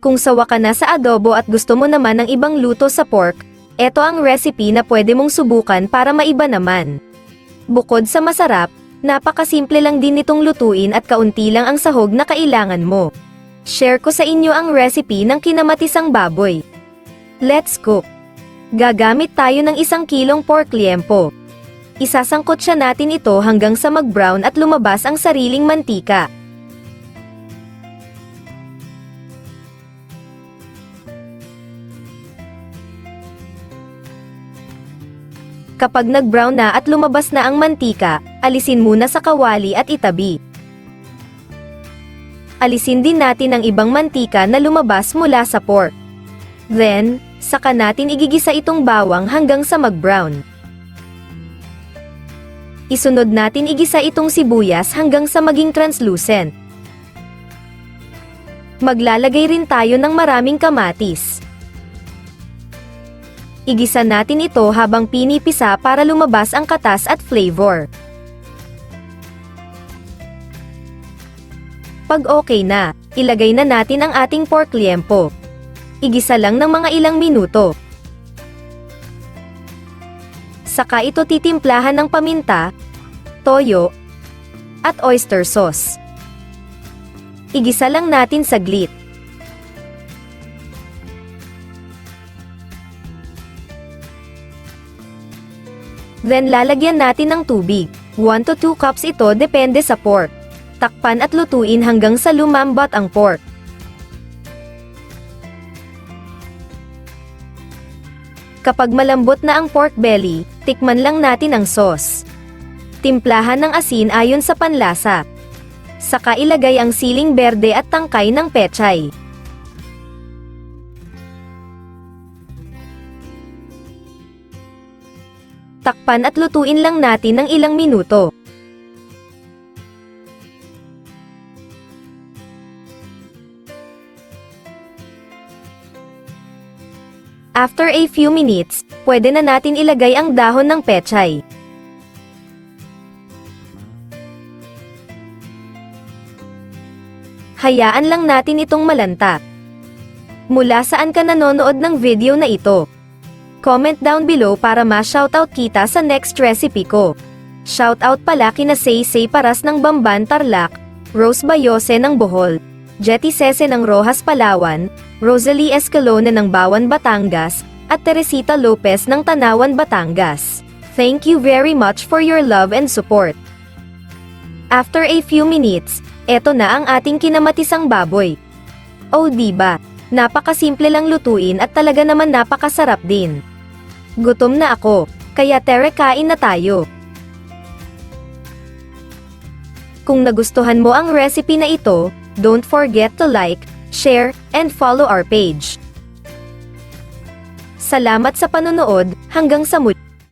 Kung sawa ka na sa adobo at gusto mo naman ng ibang luto sa pork, eto ang recipe na pwede mong subukan para maiba naman. Bukod sa masarap, napakasimple lang din nitong lutuin at kaunti lang ang sahog na kailangan mo. Share ko sa inyo ang recipe ng kinamatisang baboy. Let's cook! Gagamit tayo ng 1 kilong pork liempo. Isasangkot siya natin ito hanggang sa mag-brown at lumabas ang sariling mantika. Kapag nag-brown na at lumabas na ang mantika, alisin muna sa kawali at itabi. Alisin din natin ang ibang mantika na lumabas mula sa pork. Then, saka natin igigisa itong bawang hanggang sa mag-brown. Isunod natin igisa itong sibuyas hanggang sa maging translucent. Maglalagay rin tayo ng maraming kamatis. Igisa natin ito habang pinipisa para lumabas ang katas at flavor. Pag okay na, ilagay na natin ang ating pork liempo. Igisa lang ng mga ilang minuto. Saka ito titimplahan ng paminta, toyo, at oyster sauce. Igisa lang natin saglit. Then lalagyan natin ng tubig. 1 to 2 cups ito depende sa pork. Takpan at lutuin hanggang sa lumambot ang pork. Kapag malambot na ang pork belly, tikman lang natin ang sauce. Timplahan ng asin ayon sa panlasa. Saka ilagay ang siling berde at tangkay ng pechay. Takpan at lutuin lang natin ng ilang minuto. After a few minutes, pwede na natin ilagay ang dahon ng pechay. Hayaan lang natin itong malanta. Mula saan ka nanonood ng video na ito? Comment down below para ma-shoutout kita sa next recipe ko. Shoutout pala kina Say Paras ng Bamban Tarlac, Rose Bayose ng Bohol, Jetty Sese ng Rojas Palawan, Rosalie Escalona ng Bawan Batangas, at Teresita Lopez ng Tanawan Batangas. Thank you very much for your love and support. After a few minutes, eto na ang ating kinamatisang baboy. Oh diba? Napakasimple lang lutuin at talaga naman napakasarap din. Gutom na ako, kaya tere kain na tayo. Kung nagustuhan mo ang recipe na ito, don't forget to like, share, and follow our page. Salamat sa panonood, hanggang sa muli.